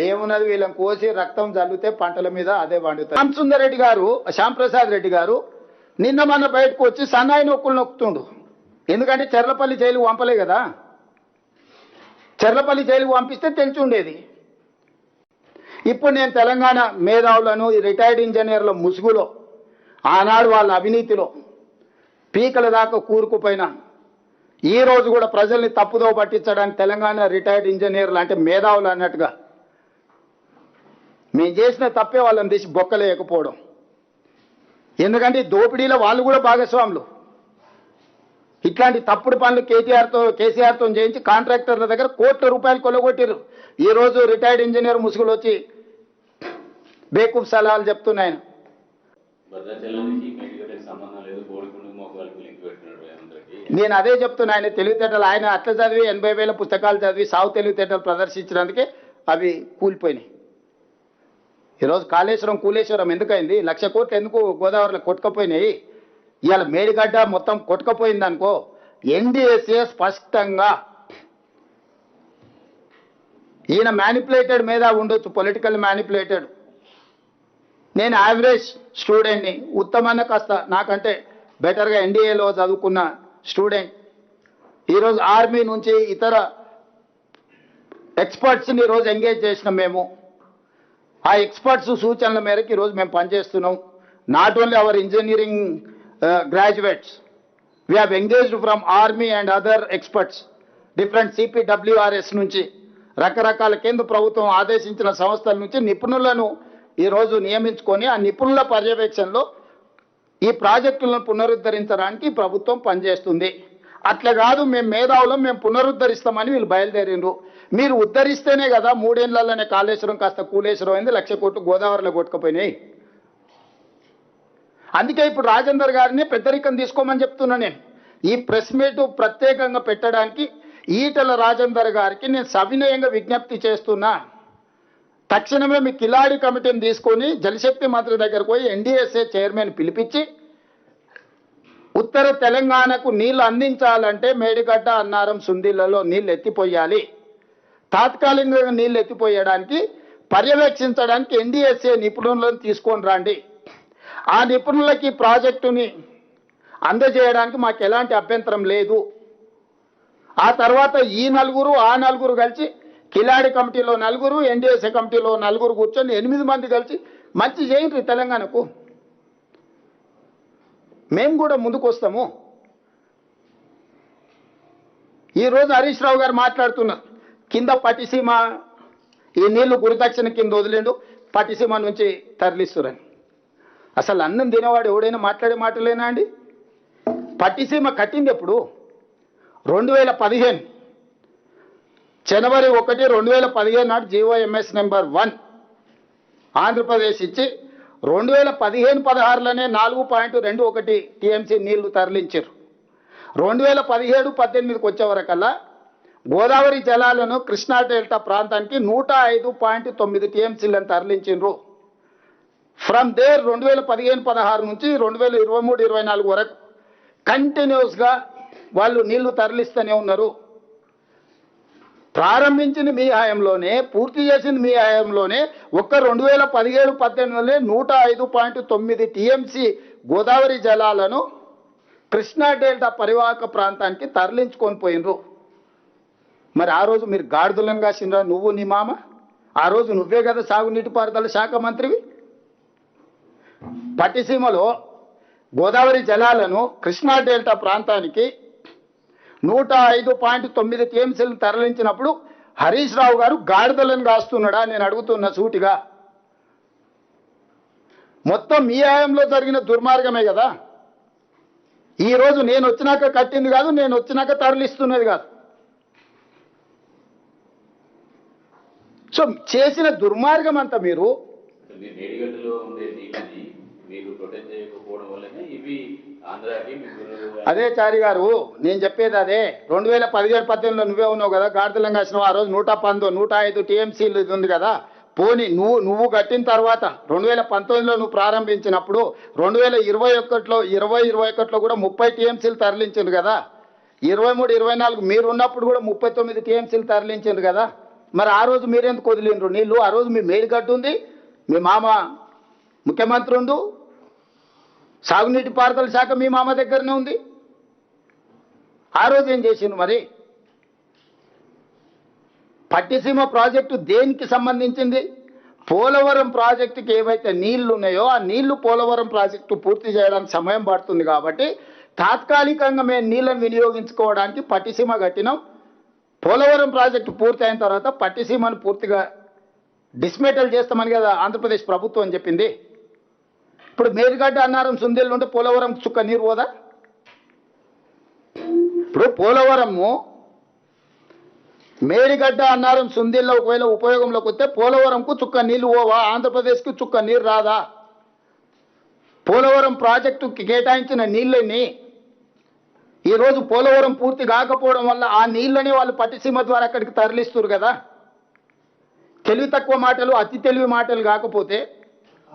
ఏమున్నది, వీళ్ళని కోసి రక్తం చల్లితే పంటల మీద అదే పండుతుంది. శ్యామసుందర్ రెడ్డి గారు, శ్యాంప్రసాద్ రెడ్డి గారు నిన్న మన బయటకు వచ్చి సన్నాయి నొక్కులు నొక్కుతుండు. ఎందుకంటే చెర్లపల్లి జైలుకు పంపలే కదా, చెర్లపల్లి జైలుకు పంపిస్తే తెలిసి ఉండేది. ఇప్పుడు నేను తెలంగాణ మేధావులను, రిటైర్డ్ ఇంజనీర్ల ముసుగులో, ఆనాడు వాళ్ళ అవినీతిలో పీకల దాకా కూరుకుపోయినా ఈ రోజు కూడా ప్రజల్ని తప్పుదో పట్టించడానికి తెలంగాణ రిటైర్డ్ ఇంజనీర్లు అంటే మేధావులు అన్నట్టుగా మేము చేసిన తప్పే వాళ్ళని తీసి బొక్కలేయకపోవడం. ఎందుకంటే దోపిడీలో వాళ్ళు కూడా భాగస్వాములు. ఇట్లాంటి తప్పుడు పనులు కేసీఆర్తో చేయించి కాంట్రాక్టర్ల దగ్గర కోట్ల రూపాయలు కొలగొట్టారు. ఈరోజు రిటైర్డ్ ఇంజనీర్ ముసుగులు వచ్చి బేకూఫ్ సలహాలు చెప్తున్నాయన. నేను అదే చెప్తున్నా, ఆయన తెలివితేటలు, ఆయన అట్లా చదివి 80,000 పుస్తకాలు చదివి సాగు తెలివితేటలు ప్రదర్శించడానికే అవి కూలిపోయినాయి. ఈరోజు కాళేశ్వరం కూలేశ్వరం ఎందుకైంది? 1,00,000 కోట్లు ఎందుకు గోదావరిలో కొట్టుకపోయినాయి? ఇవాళ మేడిగడ్డ మొత్తం కొట్టుకపోయింది అనుకో, ఎన్డీఎస్ఏ స్పష్టంగా ఈయన మ్యానిపులేటెడ్ మీద ఉండొచ్చు, పొలిటికల్ మ్యానిపులేటెడ్. నేను యావరేజ్ స్టూడెంట్ని, ఉత్తమన్న కాస్త నాకంటే బెటర్గా ఎన్డీఏలో చదువుకున్న స్టూడెంట్. ఈరోజు ఆర్మీ నుంచి ఇతర ఎక్స్పర్ట్స్ని ఈరోజు ఎంగేజ్ చేసినాం మేము. ఆ ఎక్స్పర్ట్స్ సూచనల మేరకు ఈరోజు మేము పనిచేస్తున్నాం. Not only our engineering graduates, we have engaged from army and other experts, different CPWRS నుంచి రకరకాల కేంద్ర ప్రభుత్వం ఆదేశించిన సంస్థల నుంచి నిపుణులను ఈరోజు నియమించుకొని ఆ నిపుణుల పర్యవేక్షణలో ఈ ప్రాజెక్టులను పునరుద్ధరించడానికి ప్రభుత్వం పనిచేస్తుంది. అట్లా కాదు మేము మేధావులం, మేము పునరుద్ధరిస్తామని వీళ్ళు బయలుదేరిండ్రు. మీరు ఉద్ధరిస్తేనే కదా 3 ఏళ్లలోనే కాళేశ్వరం కాస్త కూలేశ్వరం అయింది, 1,00,000 కోట్లు గోదావరిలో కొట్టుకుపోయినాయి. అందుకే ఇప్పుడు రాజేందర్ గారిని పెద్దరికం తీసుకోమని చెప్తున్నా. నేను ఈ ప్రెస్ మీట్ ప్రత్యేకంగా పెట్టడానికి ఈటెల రాజేందర్ గారికి నేను సవినయంగా విజ్ఞప్తి చేస్తున్నా. తక్షణమే మీ కిలాడి కమిటీని తీసుకొని జలశక్తి మంత్రి దగ్గరకు పోయి ఎన్డీఎస్ఏ చైర్మన్ పిలిపించి ఉత్తర తెలంగాణకు నీళ్లు అందించాలంటే మేడిగడ్డ, అన్నారం, సుందిళ్లలో నీళ్లు ఎత్తిపోయాలి. తాత్కాలికంగా నీళ్లు ఎత్తిపోయడానికి పర్యవేక్షించడానికి ఎన్డీఎస్ఏ నిపుణులను తీసుకొని రండి. ఆ నిపుణులకి ప్రాజెక్టుని అందజేయడానికి మాకు ఎలాంటి అభ్యంతరం లేదు. ఆ తర్వాత ఈ నలుగురు ఆ నలుగురు కలిసి కిలాడి కమిటీలో 4, ఎన్డీఎస్ఏ కమిటీలో 4 కూర్చొని 8 మంది కలిసి మంచి చేయండి తెలంగాణకు. మేము కూడా ముందుకు వస్తాము. ఈరోజు హరీష్ రావు గారు మాట్లాడుతున్నారు, కింద పట్టిసీమ ఈ నీళ్లు గురుదక్షిణ కింద వదిలేండు, పట్టిసీమ నుంచి తరలిస్తురని. అసలు అన్నం తినేవాడు ఎవడైనా మాట్లాడే మాటలేనా అండి? పట్టిసీమ కట్టింది ఎప్పుడు? 2015 జనవరి 1, 2015 నాడు జీవోఎంఎస్ నెంబర్ 1 ఆంధ్రప్రదేశ్ ఇచ్చి 2015-16లోనే 4.21 టీఎంసీ నీళ్లు తరలించారు. 2017-18కి వచ్చే వరకల్లా గోదావరి జలాలను కృష్ణా డెల్టా ప్రాంతానికి 105.9 టీఎంసీలను తరలించారు. ఫ్రమ్ దేర్ 2015-16 నుంచి 2023-24 వరకు కంటిన్యూస్గా వాళ్ళు నీళ్లు తరలిస్తూనే ఉన్నారు. ప్రారంభించింది మీ హయాంలోనే, పూర్తి చేసింది మీ హయాంలోనే. ఒక్క 2017-18లోనే 105.9 టీఎంసీ గోదావరి జలాలను కృష్ణా డెల్టా పరివాహక ప్రాంతానికి తరలించుకొని పోయినరు. మరి ఆ రోజు మీరు గాడిదలను కాసిండ్రా, నువ్వు నీ మామ? ఆ రోజు నువ్వే కదా సాగునీటి పారుదల శాఖ మంత్రివి. పట్టిసీమలో గోదావరి జలాలను కృష్ణా డెల్టా ప్రాంతానికి 105.9 టీఎంసీలను తరలించినప్పుడు హరీష్ రావు గారు గాడిదలను కాస్తున్నాడా? నేను అడుగుతున్న సూటిగా. మొత్తం మీ హయాంలో జరిగిన దుర్మార్గమే కదా. ఈరోజు నేను వచ్చినాక కట్టింది కాదు, నేను వచ్చినాక తరలిస్తున్నది కాదు. సో చేసిన దుర్మార్గం అంతా మీరు అదే చారి గారు, నేను చెప్పేది అదే. 2017-18లో నువ్వే ఉన్నావు కదా, గాడిదలం కాసినావు. ఆ రోజు 105 టీఎంసీలు ఇది ఉంది కదా. పోనీ నువ్వు కట్టిన తర్వాత 2019లో నువ్వు ప్రారంభించినప్పుడు 2021లో కూడా 30 టీఎంసీలు తరలించింది కదా. 23, 24 మీరు ఉన్నప్పుడు కూడా 39 టీఎంసీలు తరలించారు కదా. మరి ఆ రోజు మీరెందుకు వదిలిండ్రు నీళ్లు? ఆ రోజు మీ మేడిగడ్డ ఉంది, మీ మామ ముఖ్యమంత్రి ఉండు, సాగునీటి పారుదల శాఖ మీ మామ దగ్గరనే ఉంది. ఆ రోజు ఏం చేసిండ్రు మరి? పట్టిసీమ ప్రాజెక్టు దేనికి సంబంధించింది? పోలవరం ప్రాజెక్టుకి ఏవైతే నీళ్లు ఉన్నాయో ఆ నీళ్లు పోలవరం ప్రాజెక్టు పూర్తి చేయడానికి సమయం పడుతుంది కాబట్టి తాత్కాలికంగా మేము నీళ్లను వినియోగించుకోవడానికి పట్టిసీమ కట్టినాం. పోలవరం ప్రాజెక్టు పూర్తి అయిన తర్వాత పట్టిసీమను పూర్తిగా డిస్మేటల్ చేస్తామని కదా ఆంధ్రప్రదేశ్ ప్రభుత్వం అని చెప్పింది. ఇప్పుడు మేడిగడ్డ, అన్నారం, సుందిళ్ళు ఉంటే పోలవరం చుక్క నీరు పోదా? ఇప్పుడు పోలవరము మేడిగడ్డ, అన్నారం, సుందిళ్ళ ఒకవేళ ఉపయోగంలోకి వస్తే పోలవరంకు చుక్క నీళ్లు పోవా? ఆంధ్రప్రదేశ్కి చుక్క నీరు రాదా? పోలవరం ప్రాజెక్టుకి కేటాయించిన నీళ్ళని ఈరోజు పోలవరం పూర్తి కాకపోవడం వల్ల ఆ నీళ్ళని వాళ్ళు పట్టిసీమ ద్వారా అక్కడికి తరలిస్తారు కదా. తెలివి తక్కువ మాటలు, అతి తెలివి మాటలు కాకపోతే